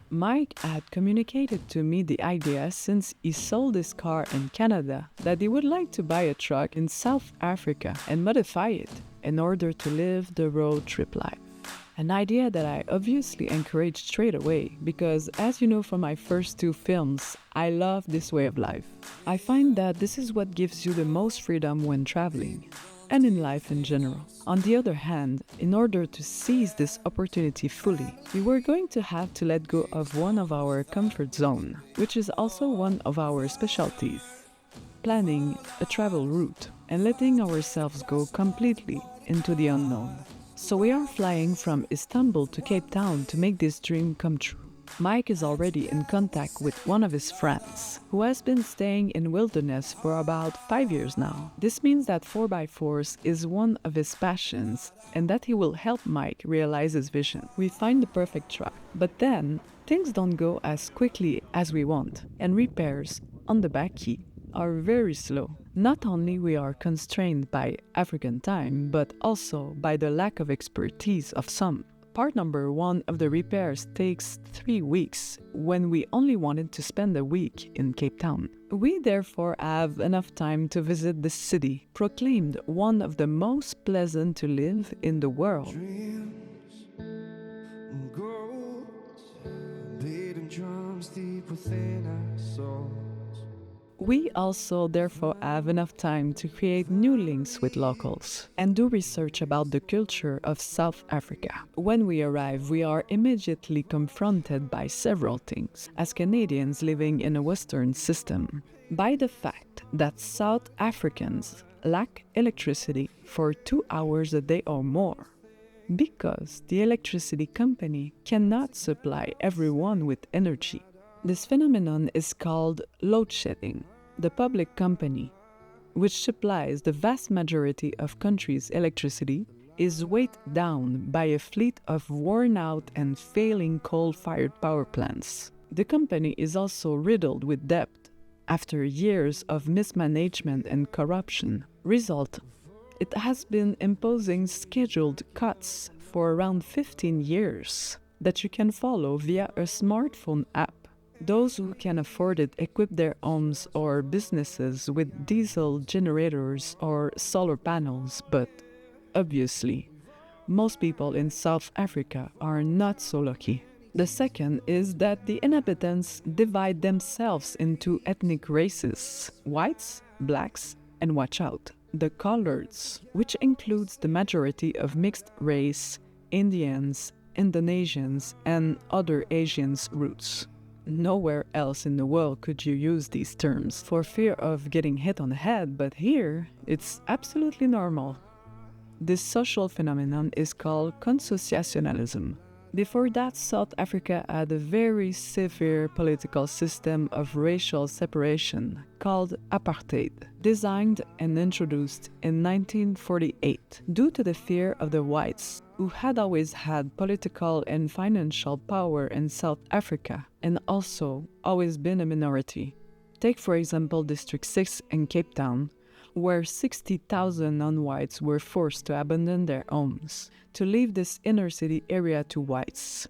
Mike had communicated to me the idea since he sold his car in Canada that he would like to buy a truck in South Africa and modify it in order to live the road trip life. An idea that I obviously encouraged straight away because, as you know from my first two films, I love this way of life. I find that this is what gives you the most freedom when traveling, and in life in general. On the other hand, in order to seize this opportunity fully, we were going to have to let go of one of our comfort zone, which is also one of our specialties: planning a travel route and letting ourselves go completely into the unknown. So we are flying from Istanbul to Cape Town to make this dream come true. Mike is already in contact with one of his friends, who has been staying in wilderness for about 5 years now. This means that 4x4s is one of his passions and that he will help Mike realize his vision. We find the perfect truck, but then things don't go as quickly as we want, and repairs on the bakkie are very slow. Not only we are constrained by African time, but also by the lack of expertise of some. Part number 1 of the repairs takes 3 weeks when we only wanted to spend a week in Cape Town. We therefore have enough time to visit the city, proclaimed one of the most pleasant to live in the world. Dreams and goals, beating drums deep within our souls. We also therefore have enough time to create new links with locals and do research about the culture of South Africa. When we arrive, we are immediately confronted by several things as Canadians living in a Western system. By the fact that South Africans lack electricity for 2 hours a day or more, because the electricity company cannot supply everyone with energy. This phenomenon is called load shedding. The public company, which supplies the vast majority of country's electricity, is weighed down by a fleet of worn-out and failing coal-fired power plants. The company is also riddled with debt after years of mismanagement and corruption. Result: it has been imposing scheduled cuts for around 15 years that you can follow via a smartphone app. Those who can afford it equip their homes or businesses with diesel generators or solar panels, but obviously, most people in South Africa are not so lucky. The second is that the inhabitants divide themselves into ethnic races: whites, blacks, and watch out, the coloreds, which includes the majority of mixed race, Indians, Indonesians, and other Asians roots. Nowhere else in the world could you use these terms for fear of getting hit on the head, but here it's absolutely normal. This social phenomenon is called consociationalism. Before that, South Africa had a very severe political system of racial separation called apartheid, designed and introduced in 1948 due to the fear of the whites, who had always had political and financial power in South Africa and also always been a minority. Take for example District 6 in Cape Town, where 60,000 non-whites were forced to abandon their homes to leave this inner city area to whites,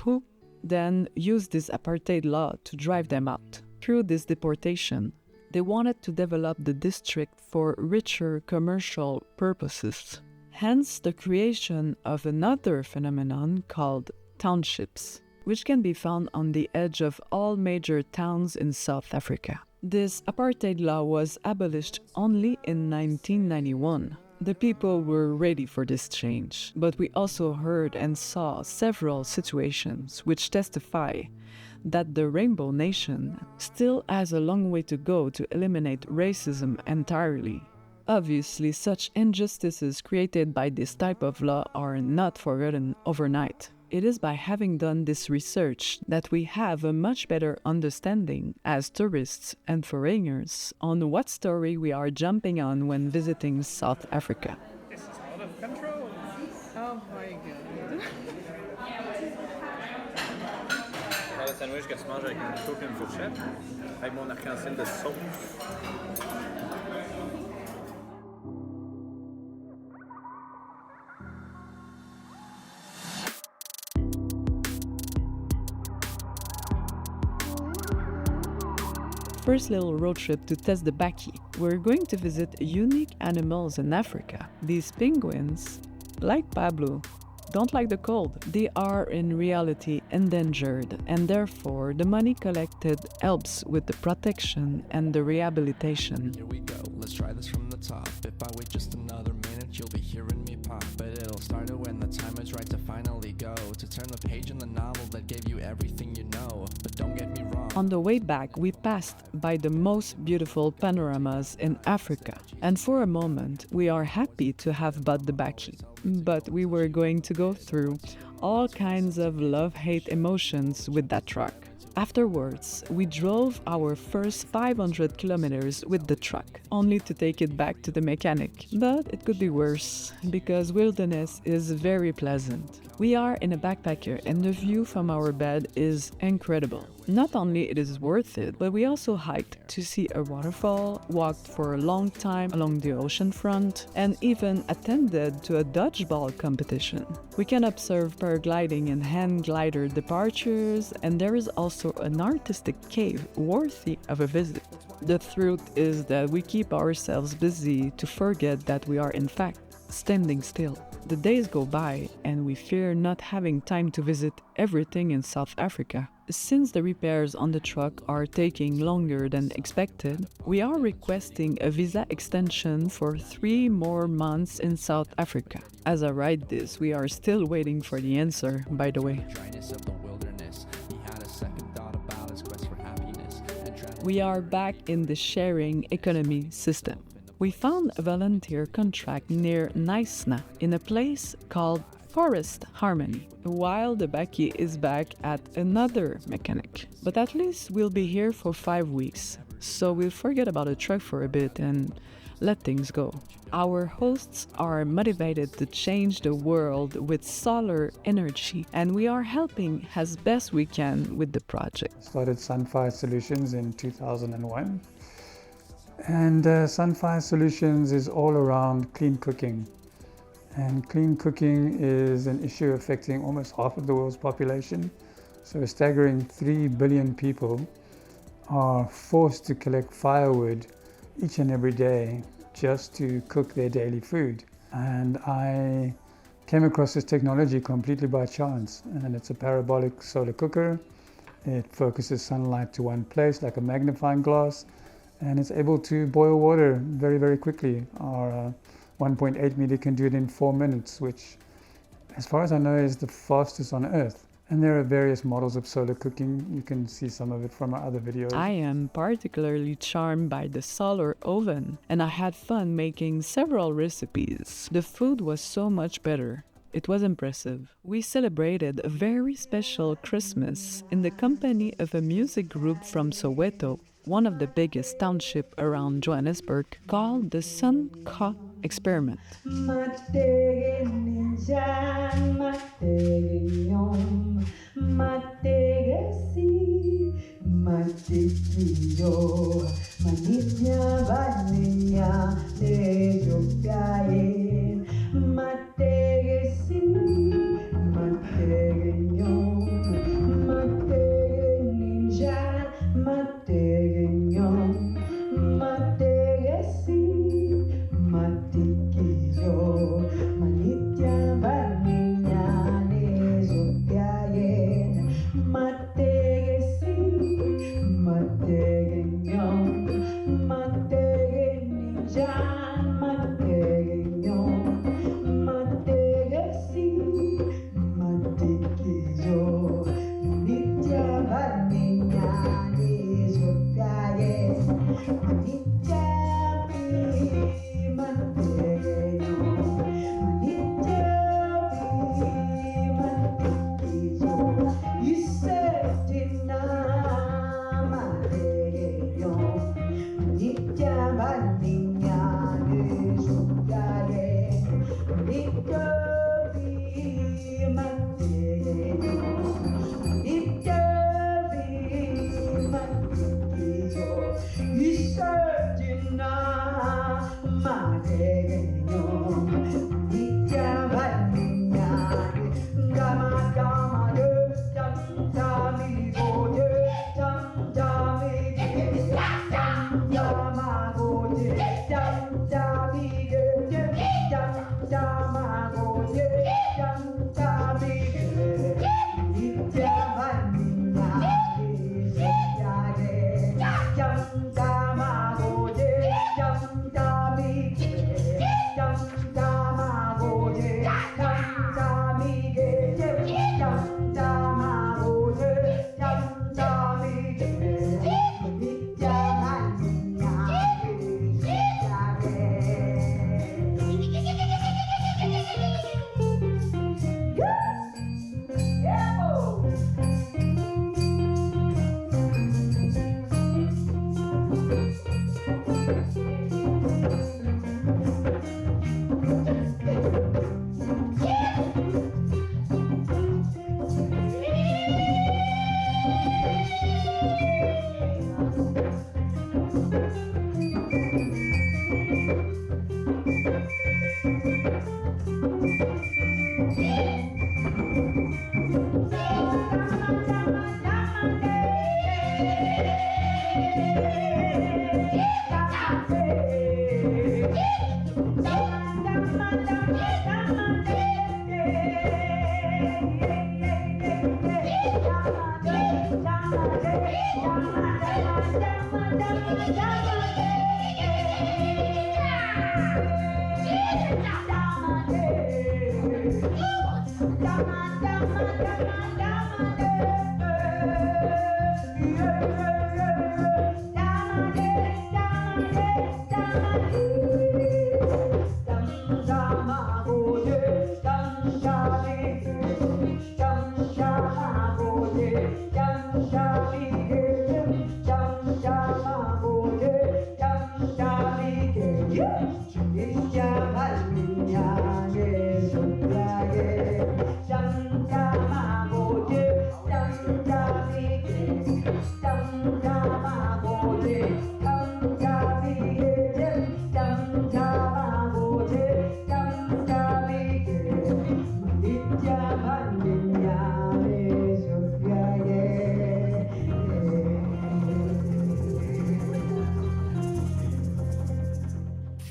who then used this apartheid law to drive them out. Through this deportation, they wanted to develop the district for richer commercial purposes. Hence the creation of another phenomenon called townships, which can be found on the edge of all major towns in South Africa. This apartheid law was abolished only in 1991. The people were ready for this change, but we also heard and saw several situations which testify that the Rainbow Nation still has a long way to go to eliminate racism entirely. Obviously, such injustices created by this type of law are not forgotten overnight. It is by having done this research that we have a much better understanding as tourists and foreigners on what story we are jumping on when visiting South Africa. This is out of control. Oh my god. Genre le sandwich que tu manges avec un couteau et une fourchette, avec mon arc-en-ciel de sauce. first little road trip to test the bakkie. We're going to visit unique animals in Africa. These penguins, like Pablo, don't like the cold. They are in reality endangered, and therefore the money collected helps with the protection and the rehabilitation. Here we go, let's try this from the top. If I wait just another minute, you'll be hearing me pop. But it'll start when the time is right to finally go, to turn the page in the novel that gave you everything you know. But don't get me wrong. On the way back, we passed by the most beautiful panoramas in Africa, and for a moment, we are happy to have bought the bakkie. But we were going to go through all kinds of love-hate emotions with that truck. Afterwards, we drove our first 500 kilometers with the truck, only to take it back to the mechanic. But it could be worse, because wilderness is very pleasant. We are in a backpacker and the view from our bed is incredible. Not only it is worth it, but we also hiked to see a waterfall, walked for a long time along the ocean front, and even attended to a dodgeball competition. We can observe paragliding and hand glider departures, and there is also an artistic cave worthy of a visit. The truth is that we keep ourselves busy to forget that we are in fact standing still. The days go by and we fear not having time to visit everything in South Africa. Since the repairs on the truck are taking longer than expected, we are requesting a visa extension for 3 more months in South Africa. As I write this, we are still waiting for the answer, by the way. Dryness of the wilderness, he had a second thought about his quest for happiness. We are back in the sharing economy system. We found a volunteer contract near Naisna in a place called Forest Harmony, while the bakkie is back at another mechanic. But at least we'll be here for 5 weeks, so we'll forget about the truck for a bit and let things go. Our hosts are motivated to change the world with solar energy, and we are helping as best we can with the project. Started Sunfire Solutions in 2001. And Sunfire Solutions is all around clean cooking. And clean cooking is an issue affecting almost half of the world's population. So a staggering 3 billion people are forced to collect firewood each and every day just to cook their daily food. And I came across this technology completely by chance. And it's a parabolic solar cooker. It focuses sunlight to one place like a magnifying glass. And it's able to boil water very, very quickly. Our 1.8 meter can do it in 4 minutes, which, as far as I know, is the fastest on Earth. And there are various models of solar cooking. You can see some of it from our other videos. I am particularly charmed by the solar oven, and I had fun making several recipes. The food was so much better. It was impressive. We celebrated a very special Christmas in the company of a music group from Soweto, one of the biggest townships around Johannesburg, called the Sun Ka Experiment.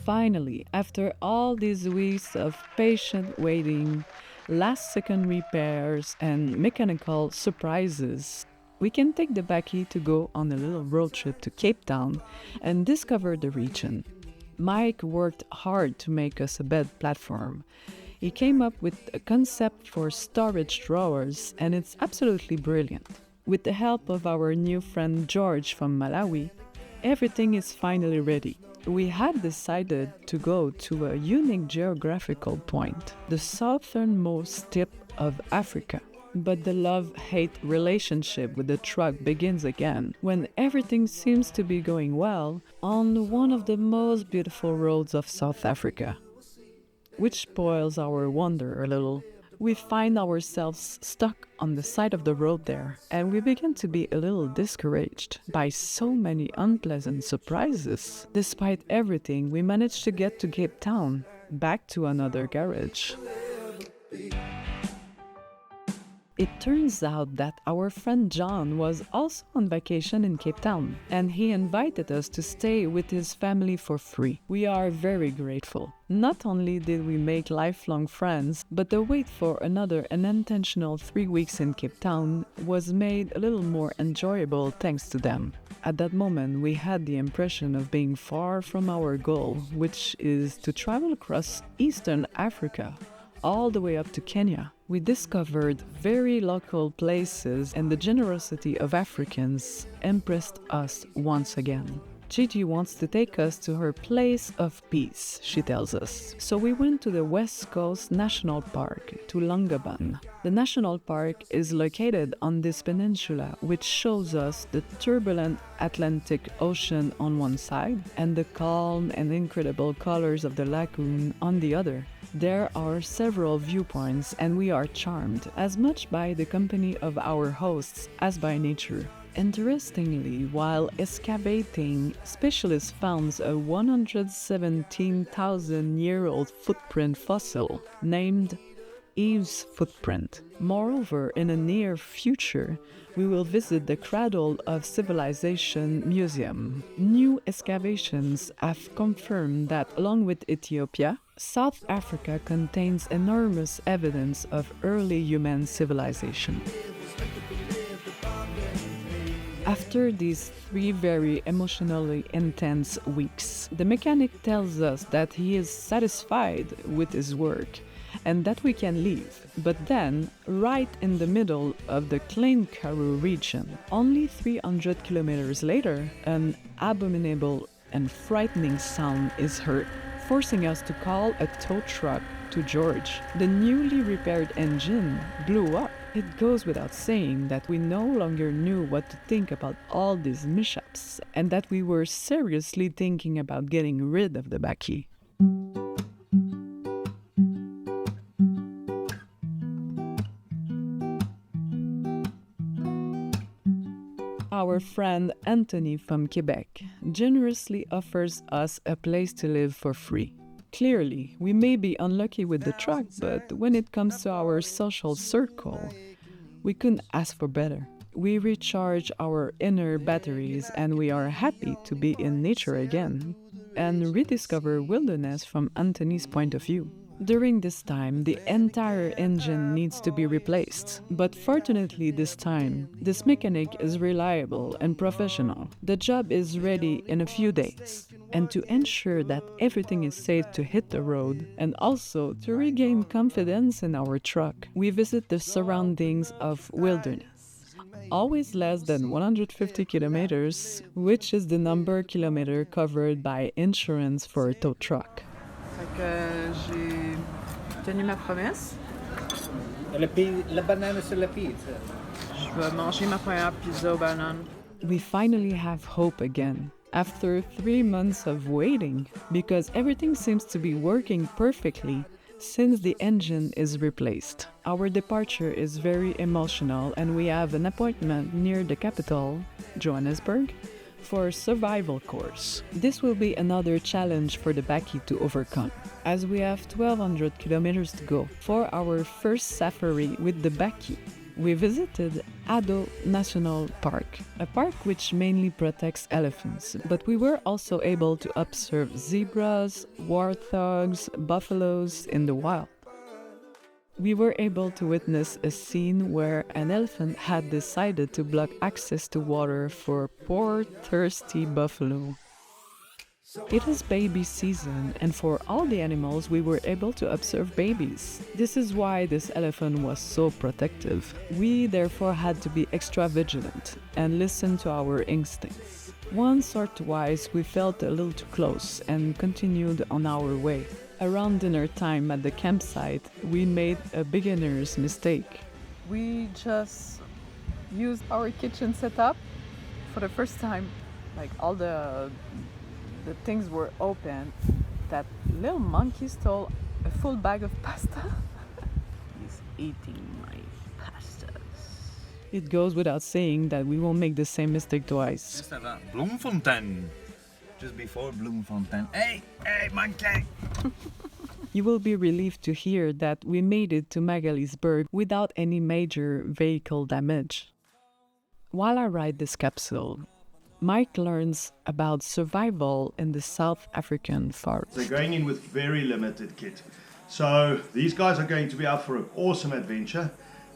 Finally, after all these weeks of patient waiting, last-second repairs, and mechanical surprises, we can take the bakkie to go on a little road trip to Cape Town and discover the region. Mike worked hard to make us a bed platform. He came up with a concept for storage drawers, and it's absolutely brilliant. With the help of our new friend George from Malawi, everything is finally ready. We had decided to go to a unique geographical point, the southernmost tip of Africa. But the love-hate relationship with the truck begins again when everything seems to be going well on one of the most beautiful roads of South Africa, which spoils our wonder a little. We find ourselves stuck on the side of the road there, and we begin to be a little discouraged by so many unpleasant surprises. Despite everything, we managed to get to Cape Town, back to another garage. It turns out that our friend John was also on vacation in Cape Town, and he invited us to stay with his family for free. We are very grateful. Not only did we make lifelong friends, but the wait for another unintentional 3 weeks in Cape Town was made a little more enjoyable thanks to them. At that moment, we had the impression of being far from our goal, which is to travel across Eastern Africa, all the way up to Kenya. We discovered very local places, and the generosity of Africans impressed us once again. Gigi wants to take us to her place of peace, she tells us. So we went to the West Coast National Park, to Langaban. The national park is located on this peninsula, which shows us the turbulent Atlantic Ocean on one side and the calm and incredible colors of the lagoon on the other. There are several viewpoints, and we are charmed as much by the company of our hosts as by nature. Interestingly, while excavating, specialists found a 117,000-year-old footprint fossil named Eve's footprint. Moreover, in the near future, we will visit the Cradle of Civilization Museum. New excavations have confirmed that, along with Ethiopia, South Africa contains enormous evidence of early human civilization. After these 3 very emotionally intense weeks, the mechanic tells us that he is satisfied with his work and that we can leave. But then, right in the middle of the Klein Karoo region, only 300 kilometers later, an abominable and frightening sound is heard, forcing us to call a tow truck to George. The newly repaired engine blew up. It goes without saying that we no longer knew what to think about all these mishaps, and that we were seriously thinking about getting rid of the bakkie. Our friend Anthony from Quebec generously offers us a place to live for free. Clearly, we may be unlucky with the truck, but when it comes to our social circle, we couldn't ask for better. We recharge our inner batteries and we are happy to be in nature again and rediscover wilderness from Anthony's point of view. During this time, the entire engine needs to be replaced. But fortunately this time, this mechanic is reliable and professional. The job is ready in a few days. And to ensure that everything is safe to hit the road and also to regain confidence in our truck, we visit the surroundings of wilderness. Always less than 150 kilometers, which is the number kilometer covered by insurance for a tow truck. Fait que j'ai tenu ma promesse. La banane sur la pizza. Je vais manger ma première pizza aux bananes. We finally have hope again, after 3 months of waiting, because everything seems to be working perfectly since the engine is replaced. Our departure is very emotional and we have an appointment near the capital, Johannesburg, for a survival course. This will be another challenge for the bakkie to overcome, as we have 1,200 kilometers to go. For our first safari with the bakkie, we visited Addo National Park, a park which mainly protects elephants, but we were also able to observe zebras, warthogs, buffaloes in the wild. We were able to witness a scene where an elephant had decided to block access to water for a poor, thirsty buffalo. It is baby season, and for all the animals we were able to observe babies. This is why this elephant was so protective. We therefore had to be extra vigilant and listen to our instincts. Once or twice we felt a little too close and continued on our way. Around dinner time at the campsite, we made a beginner's mistake. We just used our kitchen setup for the first time. Like all the things were open. That little monkey stole a full bag of pasta. He's eating my pastas. It goes without saying that we won't make the same mistake twice. Just avant Bloemfontein. Just before Bloemfontein. Hey, monkey! You will be relieved to hear that we made it to Magaliesburg without any major vehicle damage. While I ride this capsule, Mike learns about survival in the South African forest. They're going in with very limited kit. So these guys are going to be out for an awesome adventure.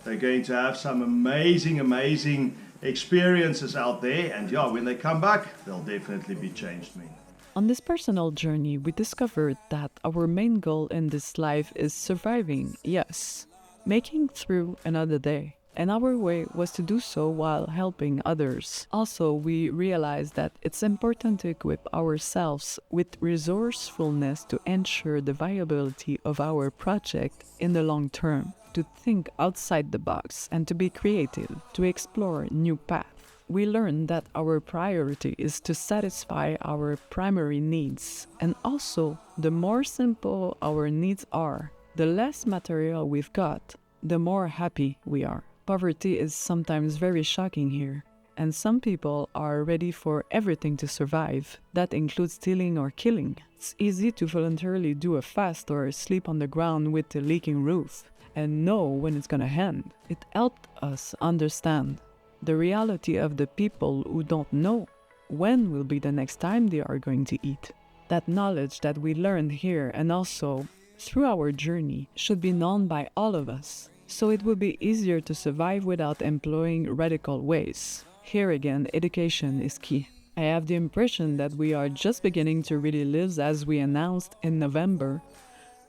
They're going to have some amazing experiences out there. And yeah, when they come back, they'll definitely be changed men. On this personal journey, we discovered that our main goal in this life is surviving, yes, making through another day. And our way was to do so while helping others. Also, we realized that it's important to equip ourselves with resourcefulness to ensure the viability of our project in the long term, to think outside the box and to be creative, to explore new paths. We learned that our priority is to satisfy our primary needs, and also the more simple our needs are, the less material we've got, the more happy we are. Poverty is sometimes very shocking here, and some people are ready for everything to survive. That includes stealing or killing. It's easy to voluntarily do a fast or sleep on the ground with a leaking roof and know when it's gonna end. It helped us understand the reality of the people who don't know when will be the next time they are going to eat. That knowledge that we learned here and also through our journey should be known by all of us, so it will be easier to survive without employing radical ways. Here again, education is key. I have the impression that we are just beginning to really live as we announced in November,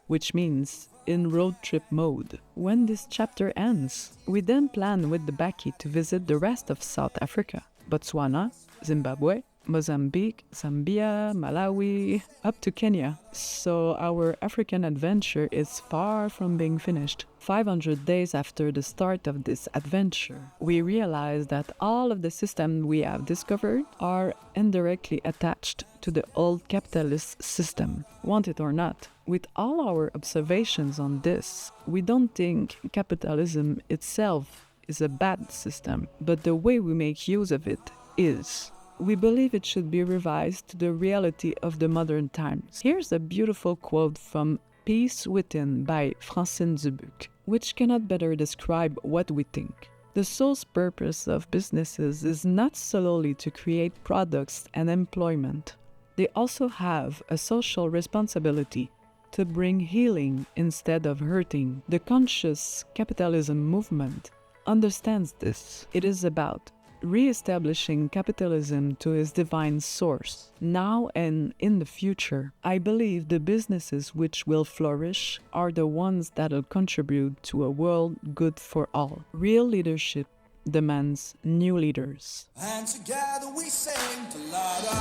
which means in road trip mode. When this chapter ends, we then plan with the bakkie to visit the rest of South Africa, Botswana, Zimbabwe, Mozambique, Zambia, Malawi, up to Kenya. So our African adventure is far from being finished. 500 days after the start of this adventure, we realize that all of the systems we have discovered are indirectly attached to the old capitalist system, want it or not. With all our observations on this, we don't think capitalism itself is a bad system, but the way we make use of it is. we believe it should be revised to the reality of the modern times. Here's a beautiful quote from Peace Within by Francine Dubuc, which cannot better describe what we think. The sole purpose of businesses is not solely to create products and employment. They also have a social responsibility to bring healing instead of hurting. The conscious capitalism movement understands this. It is about re-establishing capitalism to its divine source, now and in the future. I believe the businesses which will flourish are the ones that will contribute to a world good for all. Real leadership demands new leaders. And together we sing to Lada.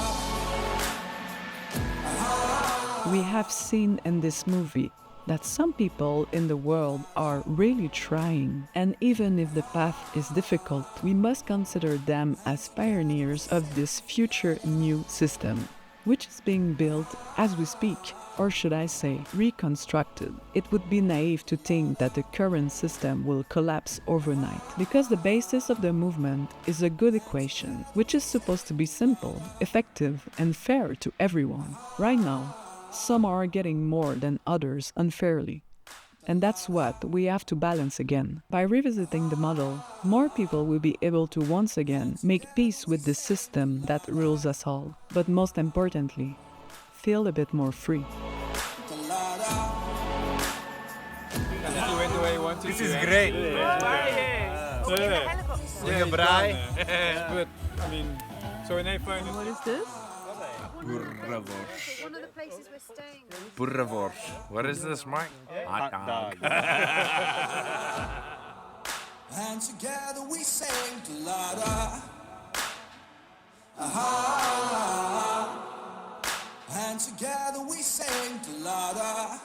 We have seen in this movie that some people in the world are really trying, and even if the path is difficult, we must consider them as pioneers of this future new system, which is being built as we speak, or should I say, reconstructed. It would be naive to think that the current system will collapse overnight, because the basis of the movement is a good equation, which is supposed to be simple, effective, and fair to everyone. Right now, some are getting more than others unfairly. And that's what we have to balance again. By revisiting the model, more people will be able to once again make peace with the system that rules us all. But most importantly, feel a bit more free. This is great. Dingen braai. Good. I mean, so in April. What is this? Boerewors. One of the places we're staying. Boerewors. What is this, Mike? Hot dog. And together we sing to Lada. And together we sing to Lada.